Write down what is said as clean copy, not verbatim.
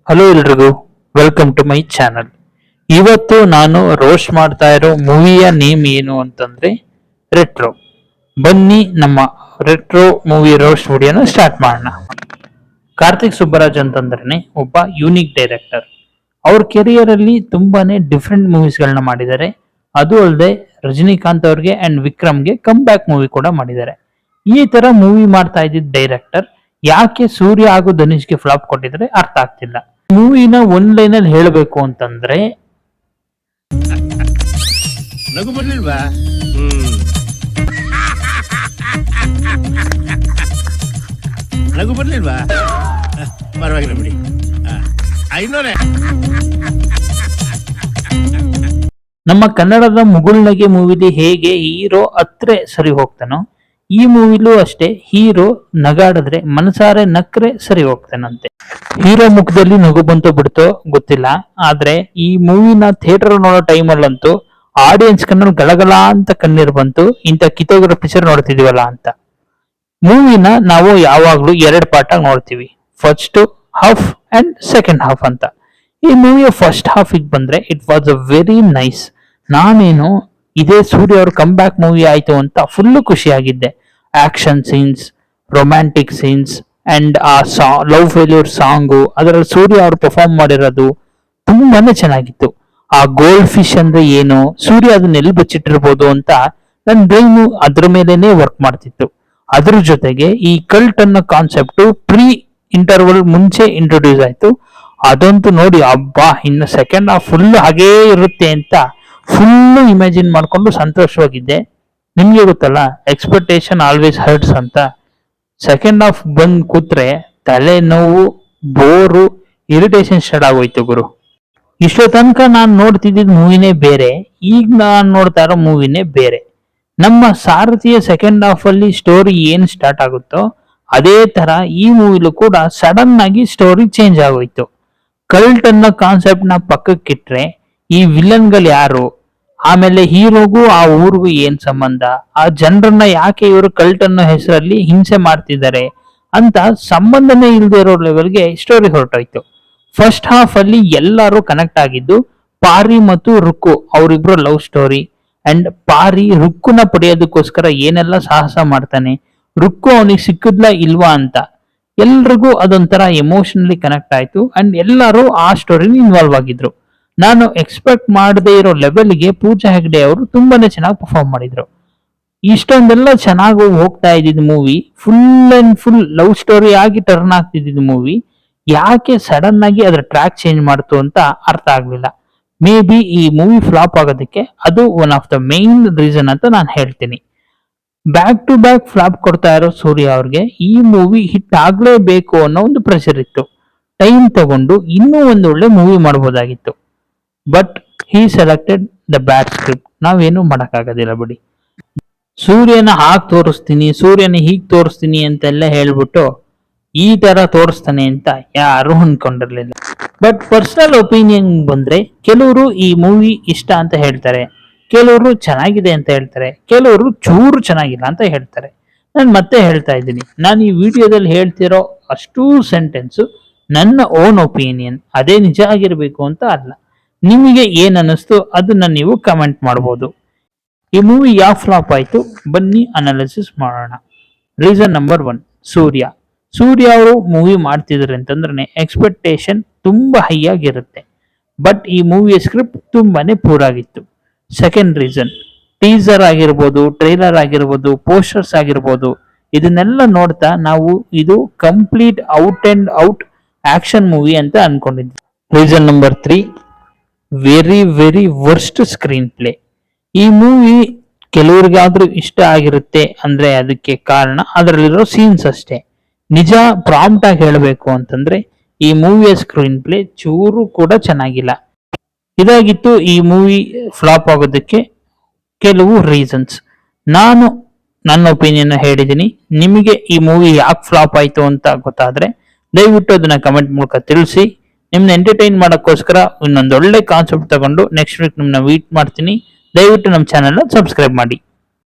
Hello ಎಲ್ರಿಗೂ, welcome to my channel. ಇವತ್ತು ನಾನು ರೋಸ್ಟ್ ಮಾಡ್ತಾ ಇರೋ ಮೂವಿಯ ನೇಮ್ ಏನು ಅಂತಂದ್ರೆ ರೆಟ್ರೋ. ಬನ್ನಿ ನಮ್ಮ ರೆಟ್ರೋ ಮೂವಿ ರೋಸ್ಟ್ ವಿಡಿಯೋನ ಸ್ಟಾರ್ಟ್ ಮಾಡೋಣ. ಕಾರ್ತಿಕ್ ಸುಬ್ಬರಾಜ್ ಅಂತಂದ್ರೆ ಒಬ್ಬ ಯೂನಿಕ್ ಡೈರೆಕ್ಟರ್. ಅವ್ರ ಕೆರಿಯರ್ ಅಲ್ಲಿ ತುಂಬಾನೇ ಡಿಫ್ರೆಂಟ್ ಮೂವೀಸ್ ಗಳನ್ನ ಮಾಡಿದ್ದಾರೆ. ಅದು ಅಲ್ಲದೆ ರಜನಿಕಾಂತ್ ಅವ್ರಿಗೆ ಅಂಡ್ ವಿಕ್ರಮ್ಗೆ ಕಮ್ ಬ್ಯಾಕ್ ಮೂವಿ ಕೂಡ ಮಾಡಿದ್ದಾರೆ. ಈ ತರ ಮೂವಿ ಮಾಡ್ತಾ ಇದ್ದಿದ್ದ ಡೈರೆಕ್ಟರ್ ಯಾಕೆ ಸೂರ್ಯ ಹಾಗೂ ಧನುಷ್ಗೆ ಫ್ಲಾಪ್ ಕೊಟ್ಟಿದ್ರೆ ಅರ್ಥ ಆಗ್ತಿಲ್ಲ. ಮೂವಿನ ಒಂದ್ ಲೈನ್ ಅಲ್ಲಿ ಹೇಳಬೇಕು ಅಂತಂದ್ರೆ ನಗು ಬರ್ಲಿಲ್ವಾ? ನಗು ಬರ್ಲಿಲ್ವಾ? ಪರವಾಗಿಲ್ಲ ಬಿಡಿ. ಐನೋರೆ ನಮ್ಮ ಕನ್ನಡದ ಮುಗುಳ್ನಗೆ ಮೂವಿಲಿ ಹೇಗೆ ಹೀರೋ ಹತ್ರ ಸರಿ ಹೋಗ್ತಾನೋ, ಈ ಮೂವಿಲೂ ಅಷ್ಟೇ ಹೀರೋ ನಗಾಡಿದ್ರೆ ಮನಸಾರೆ ನಕ್ರೆ ಸರಿ ಹೋಗ್ತಾನಂತೆ. ಹೀರೋ ಮುಖದಲ್ಲಿ ನಗು ಬಂತು ಬಿಡ್ತೋ ಗೊತ್ತಿಲ್ಲ, ಆದ್ರೆ ಈ ಮೂವಿನ ಥಿಯೇಟರ್ ನೋಡೋ ಟೈಮಲ್ಲಂತೂ ಆಡಿಯನ್ಸ್ ಕಣ್ಣಲ್ಲಿ ಗಳಗಲ ಅಂತ ಕಣ್ಣೀರ್ ಬಂತು. ಇಂಥ ಕಿತ್ತೋಗಿರೋ ಪಿಕ್ಚರ್ ನೋಡ್ತಿದೀವಲ್ಲ ಅಂತ. ಮೂವಿನ ನಾವು ಯಾವಾಗ್ಲೂ ಎರಡು ಪಾರ್ಟ್ ಆಗಿ ನೋಡ್ತೀವಿ, first half and second half ಅಂತ. ಈ ಮೂವಿಯ ಫಸ್ಟ್ ಹಾಫ್ ಬಂದ್ರೆ it was a very nice. ನಾನೇನು ಇದೇ ಸೂರ್ಯ ಅವ್ರ ಕಮ್ ಬ್ಯಾಕ್ ಮೂವಿ ಆಯ್ತು ಅಂತ ಫುಲ್ಲು ಖುಷಿಯಾಗಿದ್ದೆ. Action scenes, romantic scenes and ಆ ಲವ್ ಫೇಲ್ಯೂರ್ ಸಾಂಗು, ಅದರಲ್ಲಿ ಸೂರ್ಯ ಅವ್ರು ಪರ್ಫಾರ್ಮ್ ಮಾಡಿರೋದು ತುಂಬಾನೇ ಚೆನ್ನಾಗಿತ್ತು. ಆ ಗೋಲ್ಡ್ ಫಿಶ್ ಅಂದ್ರೆ ಏನು, ಸೂರ್ಯ ಅದನ್ನ ಎಲ್ಲಿ ಬಚ್ಚಿಟ್ಟಿರ್ಬೋದು ಅಂತ ನನ್ನ ಬ್ರೈನ್ ಅದ್ರ ಮೇಲೆನೆ ವರ್ಕ್ ಮಾಡ್ತಿತ್ತು. ಅದ್ರ ಜೊತೆಗೆ ಈ ಕಲ್ಟ್ ಅನ್ನೋ ಕಾನ್ಸೆಪ್ಟ್ ಪ್ರೀ ಇಂಟರ್ವಲ್ ಮುಂಚೆ ಇಂಟ್ರೊಡ್ಯೂಸ್ ಆಯ್ತು. ಅದಂತೂ ನೋಡಿ ಅಬ್ಬಾ, ಇನ್ನು ಸೆಕೆಂಡ್ ಹಾಫ್ ಫುಲ್ ಹಾಗೇ ಇರುತ್ತೆ ಅಂತ ಫುಲ್ಲು ಇಮ್ಯಾಜಿನ್ ಮಾಡ್ಕೊಂಡು ಸಂತೋಷವಾಗಿದ್ದೆ. ನಿಮ್ಗೆ ಗೊತ್ತಲ್ಲ, ಎಕ್ಸ್ಪೆಕ್ಟೇಷನ್ ಆಲ್ವೇಸ್ ಹರ್ಟ್ಸ್ ಅಂತ. ಸೆಕೆಂಡ್ ಹಾಫ್ ಬಂದ್ ಕೂತ್ರೆ ತಲೆ ನೋವು, ಬೋರು, ಇರಿಟೇಷನ್ ಸ್ಟಾರ್ಟ್ ಆಗೋಯ್ತು ಗುರು. ಇಷ್ಟೋ ತನಕ ನಾನು ನೋಡ್ತಿದ್ದ ಮೂವಿನೇ ಬೇರೆ, ಈಗ ನಾನು ನೋಡ್ತಾ ಇರೋ ಮೂವಿನೇ ಬೇರೆ. ನಮ್ಮ ಸಾರಥಿಯ ಸೆಕೆಂಡ್ ಹಾಫ್ ಅಲ್ಲಿ ಸ್ಟೋರಿ ಏನ್ ಸ್ಟಾರ್ಟ್ ಆಗುತ್ತೋ ಅದೇ ತರ ಈ ಮೂವಿಲೂ ಕೂಡ ಸಡನ್ ಆಗಿ ಸ್ಟೋರಿ ಚೇಂಜ್ ಆಗೋಯ್ತು. ಕಲ್ಟ್ ಅನ್ನೋ ಕಾನ್ಸೆಪ್ಟ್ ನ ಪಕ್ಕಕ್ಕಿಟ್ರೆ ಈ ವಿಲನ್ಗಳು ಯಾರು, ಆಮೇಲೆ ಹೀರೋಗೂ ಆ ಊರಿಗೂ ಏನ್ ಸಂಬಂಧ, ಆ ಜನರನ್ನ ಯಾಕೆ ಇವರು ಕಲ್ಟ್ ಅನ್ನೋ ಹೆಸರಲ್ಲಿ ಹಿಂಸೆ ಮಾಡ್ತಿದ್ದಾರೆ ಅಂತ ಸಂಬಂಧನೇ ಇಲ್ಲದೆ ಇರೋ ಲೆವೆಲ್ಗೆ ಸ್ಟೋರಿ ಹೊರಟೋಯ್ತು. ಫಸ್ಟ್ ಹಾಫ್ ಅಲ್ಲಿ ಎಲ್ಲರೂ ಕನೆಕ್ಟ್ ಆಗಿದ್ದು ಪಾರಿ ಮತ್ತು ರುಕ್ಕು ಅವರಿಬ್ರು ಲವ್ ಸ್ಟೋರಿ. ಅಂಡ್ ಪಾರಿ ರುಕ್ಕುನ ಪಡೆಯೋದಕ್ಕೋಸ್ಕರ ಏನೆಲ್ಲ ಸಾಹಸ ಮಾಡ್ತಾನೆ, ರುಕ್ಕು ಅವನಿಗೆ ಸಿಕ್ಕಿದ್ಲ ಇಲ್ವಾ ಅಂತ ಎಲ್ರಿಗೂ ಅದೊಂಥರ ಎಮೋಷನಲಿ ಕನೆಕ್ಟ್ ಆಯ್ತು. ಅಂಡ್ ಎಲ್ಲರೂ ಆ ಸ್ಟೋರಿನ ಇನ್ವಾಲ್ವ್ ಆಗಿದ್ರು. ನಾನು ಎಕ್ಸ್ಪೆಕ್ಟ್ ಮಾಡದೇ ಇರೋ ಲೆವೆಲ್ಗೆ ಪೂಜಾ ಹೆಗ್ಡೆ ಅವರು ತುಂಬಾನೇ ಚೆನ್ನಾಗಿ ಪರ್ಫಾರ್ಮ್ ಮಾಡಿದ್ರು. ಇಷ್ಟೊಂದೆಲ್ಲ ಚೆನ್ನಾಗಿ ಹೋಗ್ತಾ ಇದ್ದಿದ್ movie full and full love story ಆಗಿ ಟರ್ನ್ ಆಗ್ತಿದ್ದ ಮೂವಿ ಯಾಕೆ ಸಡನ್ ಆಗಿ ಅದ್ರ ಟ್ರ್ಯಾಕ್ ಚೇಂಜ್ ಮಾಡ್ತು ಅಂತ ಅರ್ಥ ಆಗ್ಲಿಲ್ಲ. ಮೇ ಬಿ ಈ ಮೂವಿ ಫ್ಲಾಪ್ ಆಗೋದಕ್ಕೆ ಅದು one of the main reason ಅಂತ ನಾನು ಹೇಳ್ತೀನಿ. ಬ್ಯಾಕ್ ಟು ಬ್ಯಾಕ್ ಫ್ಲಾಪ್ ಕೊಡ್ತಾ ಇರೋ ಸೂರ್ಯ ಅವ್ರಿಗೆ ಈ ಮೂವಿ ಹಿಟ್ ಆಗ್ಲೇಬೇಕು ಅನ್ನೋ ಒಂದು ಪ್ರೆಷರ್ ಇತ್ತು. ಟೈಮ್ ತಗೊಂಡು ಇನ್ನೂ ಒಂದು ಒಳ್ಳೆ ಮೂವಿ ಮಾಡ್ಬೋದಾಗಿತ್ತು. But he selected the bad script. ನಾವೇನು ಮಾಡಕ್ಕಾಗೋದಿಲ್ಲ ಬಿಡಿ. ಸೂರ್ಯನ ಹಾಗೆ ತೋರಿಸ್ತೀನಿ, ಸೂರ್ಯನ ಹೀಗ್ ತೋರಿಸ್ತೀನಿ ಅಂತೆಲ್ಲ ಹೇಳ್ಬಿಟ್ಟು ಈ ತರ ತೋರಿಸ್ತಾನೆ ಅಂತ ಯಾರು ಅನ್ಕೊಂಡಿರ್ಲಿಲ್ಲ. ಬಟ್ ಪರ್ಸನಲ್ ಒಪಿನಿಯನ್ ಬಂದ್ರೆ ಕೆಲವರು ಈ ಮೂವಿ ಇಷ್ಟ ಅಂತ ಹೇಳ್ತಾರೆ, ಕೆಲವರು ಚೆನ್ನಾಗಿದೆ ಅಂತ ಹೇಳ್ತಾರೆ, ಕೆಲವರು ಚೂರು ಚೆನ್ನಾಗಿಲ್ಲ ಅಂತ ಹೇಳ್ತಾರೆ. ನಾನು ಮತ್ತೆ ಹೇಳ್ತಾ ಇದ್ದೀನಿ, ನಾನು ಈ ವಿಡಿಯೋದಲ್ಲಿ ಹೇಳ್ತಿರೋ ಅಷ್ಟೂ ಸೆಂಟೆನ್ಸ್ ನನ್ನ ಓನ್ ಒಪಿನಿಯನ್, ಅದೇ ನಿಜ ಆಗಿರ್ಬೇಕು ಅಂತ ಅಲ್ಲ. ನಿಮಗೆ ಏನ್ ಅನ್ನಿಸ್ತು ಅದನ್ನ ನೀವು ಕಮೆಂಟ್ ಮಾಡಬಹುದು. ಈ ಮೂವಿ ಯಾವ ಫ್ಲಾಪ್ ಆಯ್ತು ಬನ್ನಿ ಅನಾಲಿಸಿಸ್ ಮಾಡೋಣ. ರೀಸನ್ ನಂಬರ್ 1, ಸೂರ್ಯ ಅವರು ಮೂವಿ ಮಾಡ್ತಿದ್ದಾರೆ ಅಂತಂದ್ರೆ ಎಕ್ಸ್ಪೆಕ್ಟೇಷನ್ ತುಂಬಾ ಹೈ ಆಗಿರುತ್ತೆ. ಬಟ್ ಈ ಮೂವಿಯ ಸ್ಕ್ರಿಪ್ಟ್ ತುಂಬಾನೇ ಪೂರ್ ಆಗಿತ್ತು. ಸೆಕೆಂಡ್ ರೀಸನ್, ಟೀಸರ್ ಆಗಿರ್ಬೋದು, ಟ್ರೈಲರ್ ಆಗಿರ್ಬೋದು, ಪೋಸ್ಟರ್ಸ್ ಆಗಿರ್ಬೋದು, ಇದನ್ನೆಲ್ಲ ನೋಡ್ತಾ ನಾವು ಇದು complete out and out action movie ಅಂತ ಅನ್ಕೊಂಡಿದ್ವಿ. Reason number 3, very very worst screenplay. ಈ ಮೂವಿ ಕೆಲವ್ರಿಗಾದ್ರೂ ಇಷ್ಟ ಆಗಿರುತ್ತೆ ಅಂದ್ರೆ ಅದಕ್ಕೆ ಕಾರಣ ಅದರಲ್ಲಿರೋ ಸೀನ್ಸ್ ಅಷ್ಟೇ. ನಿಜ ಪ್ರಾಂಪ್ಟ್ ಆಗಿ ಹೇಳಬೇಕು ಅಂತಂದ್ರೆ ಈ ಮೂವಿಯ ಸ್ಕ್ರೀನ್ ಪ್ಲೇ ಚೂರು ಕೂಡ ಚೆನ್ನಾಗಿಲ್ಲ. ಇದಾಗಿತ್ತು ಈ ಮೂವಿ ಫ್ಲಾಪ್ ಆಗೋದಕ್ಕೆ ಕೆಲವು ರೀಸನ್ಸ್. ನಾನು ನನ್ನ ಒಪಿನಿಯನ್ ಹೇಳಿದ್ದೀನಿ. ನಿಮಗೆ ಈ ಮೂವಿ ಯಾಕೆ ಫ್ಲಾಪ್ ಆಯ್ತು ಅಂತ ಗೊತ್ತಾದ್ರೆ ದಯವಿಟ್ಟು ಅದನ್ನ ಕಮೆಂಟ್ ಮೂಲಕ ತಿಳಿಸಿ. ನಿಮ್ನ ಎಂಟರ್ಟೈನ್ ಮಾಡೋಕ್ಕೋಸ್ಕರ ಇನ್ನೊಂದು ಒಳ್ಳೆ ಕಾನ್ಸೆಪ್ಟ್ ತಗೊಂಡು ನೆಕ್ಸ್ಟ್ ವೀಕ್ ನಿಮ್ನ ಮೀಟ್ ಮಾಡ್ತೀನಿ. ದಯವಿಟ್ಟು ನಮ್ಮ ಚಾನೆಲ್ನ ಸಬ್ಸ್ಕ್ರೈಬ್ ಮಾಡಿ.